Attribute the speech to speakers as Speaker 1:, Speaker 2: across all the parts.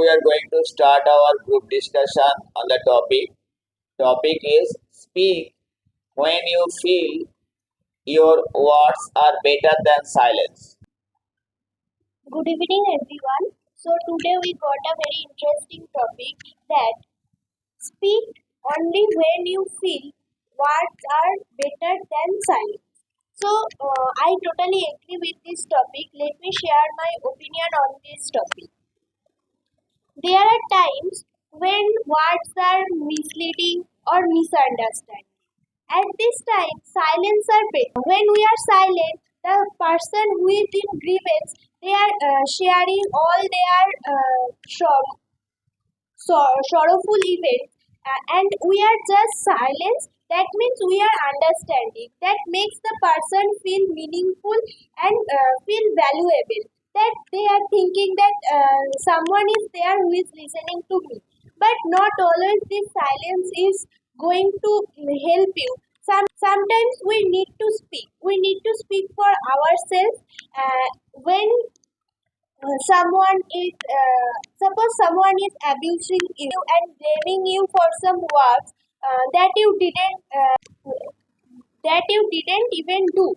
Speaker 1: we are going to start our group discussion on the topic. Topic is speak when you feel your words are better than silence.
Speaker 2: Good evening, everyone. So today we got a very interesting topic that speak only when you feel words are better than silence. So I totally agree with this topic. Let me share my opinion on this topic. There are times when words are misleading or misunderstood. At this time, silence are better. When we are silent, the person who is in grievance, they are sharing all their sorrowful events, and we are just silence. That means we are understanding. That makes the person feel meaningful and feel valuable. That they are thinking that someone is there who is listening to me. But not always this silence is going to help you. Sometimes we need to speak. We need to speak for ourselves. When someone is suppose someone is abusing you and blaming you for some works that you didn't even do.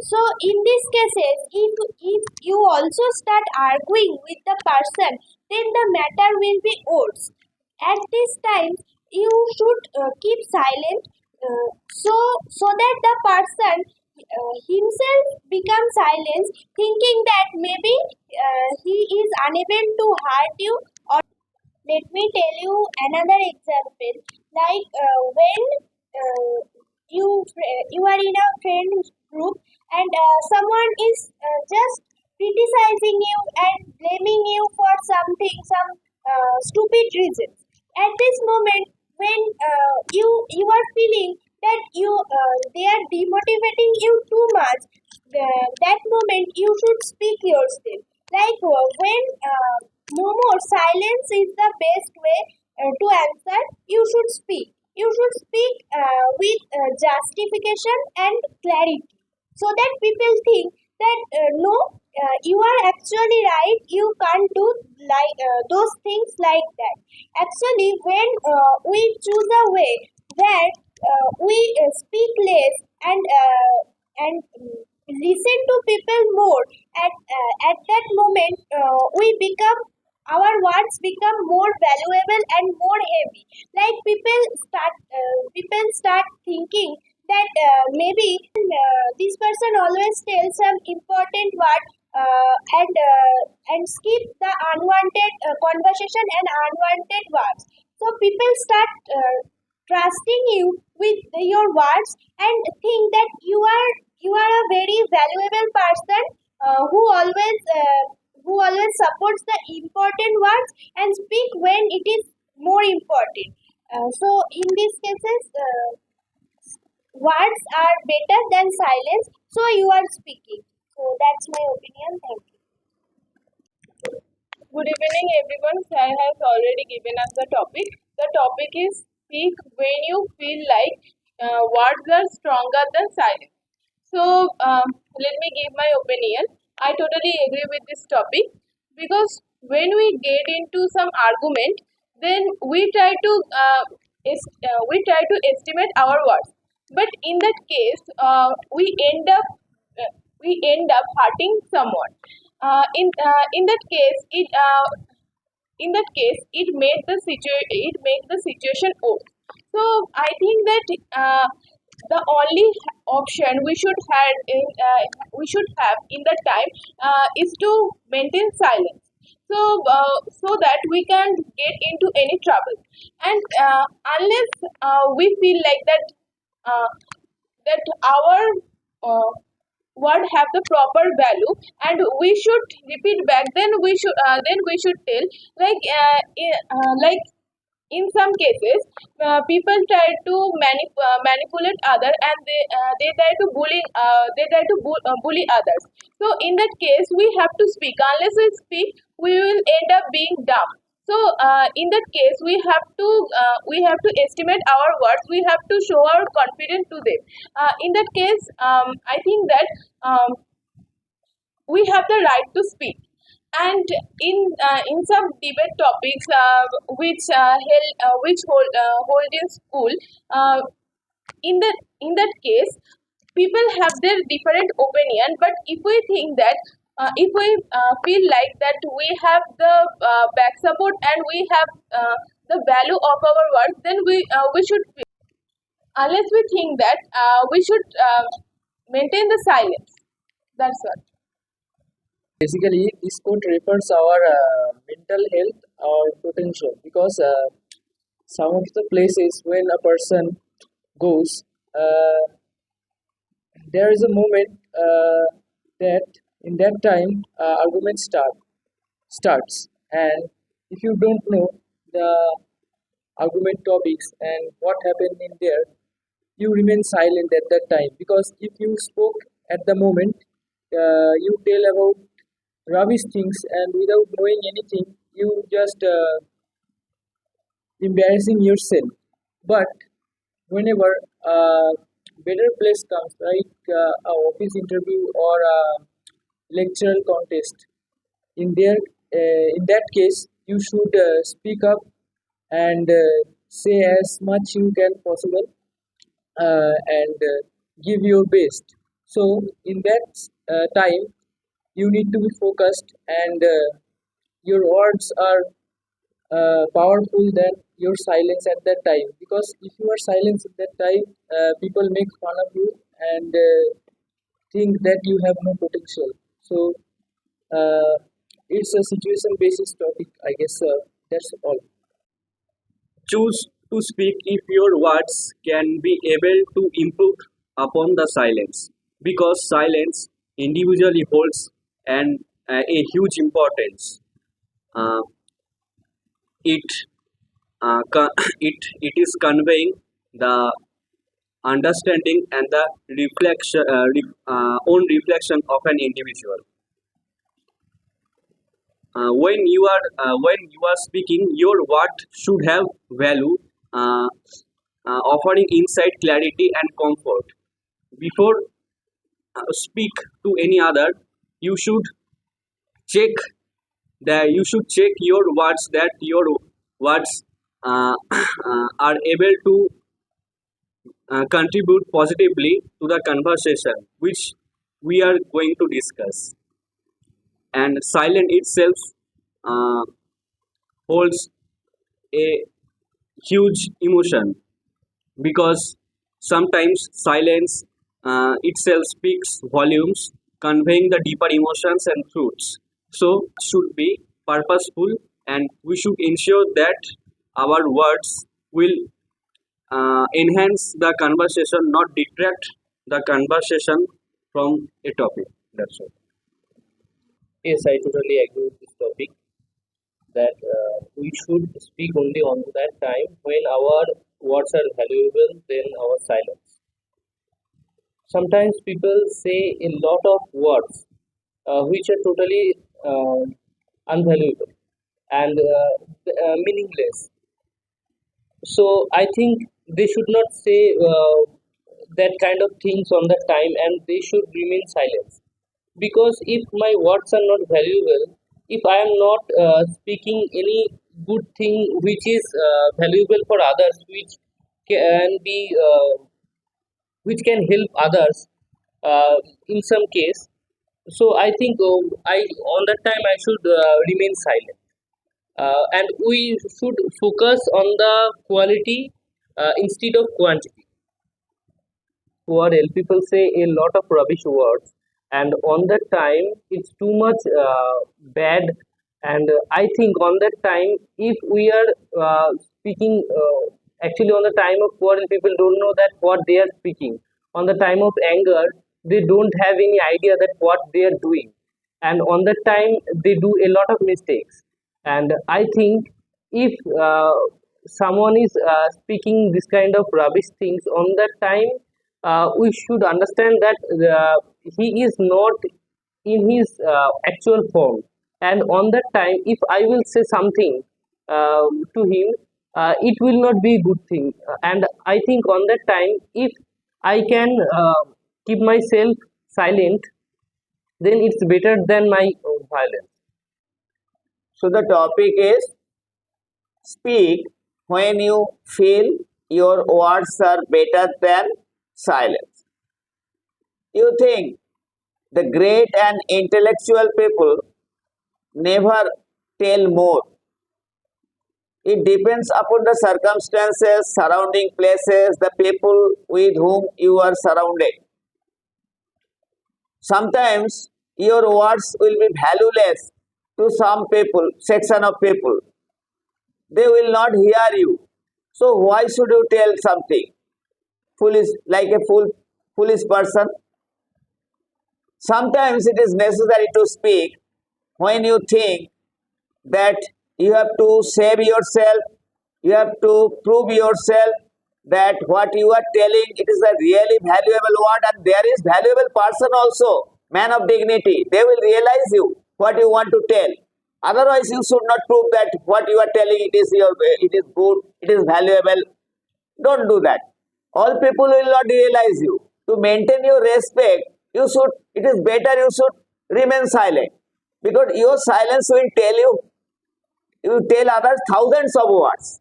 Speaker 2: So in these cases, if you also start arguing with the person, then the matter will be worse. At this time, you should keep silent, so that the person himself becomes silent, thinking that maybe he is unable to hurt you. Or let me tell you another example. Like when you are in a friend group and someone is just criticizing you and blaming you for some stupid reasons. At this moment, when you are feeling that they are demotivating you too much, that moment you should speak yourself. Like when no more silence is the best way to answer. You should speak. You should speak with justification and clarity, so that people think that no, you are actually right. You can't do like those things like that. Actually, when we choose a way that we speak less and listen to people more, at that moment our words become more valuable and more heavy. Like people start thinking that maybe this person always tells some important word and skip the unwanted conversation and unwanted words. So people start trusting you with your words and think that you are a very valuable person who always supports the important words and speak when it is more important. So in these cases, words are better than silence. So you are speaking. So that's my opinion. Thank you.
Speaker 3: Good evening, everyone. Sai has already given us the topic. The topic is speak when you feel like words are stronger than silence. So, let me give my opinion. I totally agree with this topic because when we get into some argument, then we try to estimate our words. But in that case, we end up hurting someone. In that case, it made the situation worse. So I think that the only option we should have in that time is to maintain silence. So that we can get into any trouble, and unless we feel like that our word have the proper value and we should repeat back, then we should tell, like in some cases people try to manipulate other, and they try to bully others. So in that case we have to speak. Unless we speak, we will end up being dumb. So in that case we have to estimate our words. We have to show our confidence to them. In that case I think that we have the right to speak. And in some debate topics which hold in school, uh, in that case people have their different opinion, but if we think that if we feel like that we have the back support and we have the value of our work, then we should, unless we think that we should maintain the silence. That's what.
Speaker 4: Basically, this quote refers our mental health or potential because some of the places when a person goes, there is a moment that in that time argument starts, and if you don't know the argument topics and what happened in there, you remain silent at that time because if you spoke at the moment, you tell about rubbish things and without knowing anything, you just embarrassing yourself. But whenever a better place comes, like a office interview or a lectural contest, in that case, you should speak up and say as much you can possible and give your best. So in that time, you need to be focused and your words are powerful than your silence at that time. Because if you are silent at that time, people make fun of you and think that you have no potential. So it's a situation basis topic, I guess. That's all.
Speaker 5: Choose to speak if your words can be able to improve upon the silence, because silence individually holds a huge importance. Uh, it, it is conveying the understanding and the own reflection of an individual. When you are speaking, your word should have value, uh, offering insight, clarity, and comfort. Before speak to any other, you should check you should check your words, that your words are able to contribute positively to the conversation which we are going to discuss. And silence itself uh, holds a huge emotion, because sometimes silence itself speaks volumes, conveying the deeper emotions and truths. So, should be purposeful, and we should ensure that our words will enhance the conversation, not detract the conversation from a topic. That's all.
Speaker 4: Yes, I totally agree with this topic that we should speak only on that time when our words are valuable than our silence. Sometimes people say a lot of words which are totally unvaluable and meaningless. So I think they should not say that kind of things on the time, and they should remain silent. Because if my words are not valuable, if I am not speaking any good thing which is valuable for others, can be which can help others in some case, so I think I on that time I should remain silent, and we should focus on the quality instead of quantity. ORL, people say a lot of rubbish words, and on that time it's too much bad. And I think on that time, if we are speaking, actually on the time of quarrel, people don't know that what they are speaking. On the time of anger, they don't have any idea that what they are doing, and on that time they do a lot of mistakes. And I think if someone is speaking this kind of rubbish things on that time, we should understand that he is not in his actual form, and on that time if I will say something to him, it will not be a good thing. And I think on that time, if I can keep myself silent, then it's better than my violence.
Speaker 1: So the topic is speak when you feel your words are better than silence. You think the great and intellectual people never tell more. It depends upon the circumstances, surrounding places, the people with whom you are surrounded. Sometimes your words will be valueless to some people, section of people. They will not hear you. So why should you tell something? Foolish, like a foolish person. Sometimes it is necessary to speak when you think that you have to save yourself, you have to prove yourself that what you are telling, it is a really valuable word, and there is valuable person also, man of dignity. They will realize you what you want to tell. Otherwise, you should not prove that what you are telling, it is good, it is valuable. Don't do that. All people will not realize you. To maintain your respect, it is better you should remain silent, because your silence will you tell others thousands of words.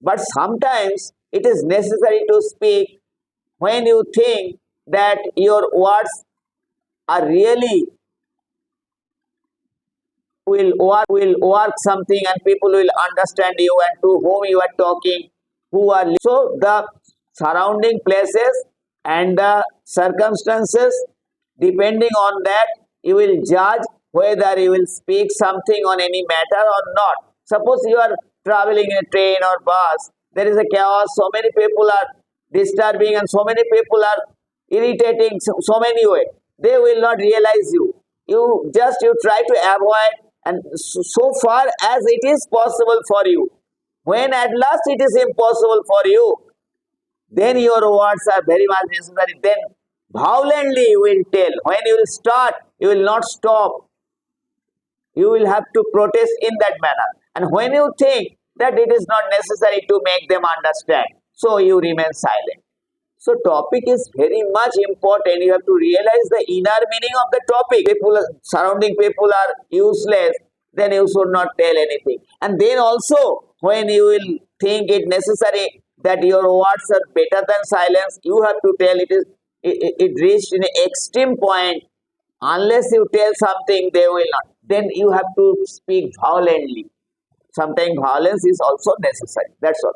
Speaker 1: But sometimes it is necessary to speak when you think that your words are really will work something, and people will understand you, and to whom you are talking, who are so the surrounding places and the circumstances, depending on that, you will judge whether you will speak something on any matter or not. Suppose you are traveling in a train or bus, there is a chaos, so many people are disturbing and so many people are irritating so many ways. They will not realize you. You try to avoid, and so far as it is possible for you. When at last it is impossible for you, then your words are very much necessary. Then violently you will tell. When you will start, you will not stop. You will have to protest in that manner. And when you think that it is not necessary to make them understand, so you remain silent. So topic is very much important. You have to realize the inner meaning of the topic. Surrounding people are useless, then you should not tell anything. And then also, when you will think it necessary that your words are better than silence, you have to tell it reached in an extreme point. Unless you tell something, they will not. Then you have to speak violently. Sometimes violence is also necessary. That's all.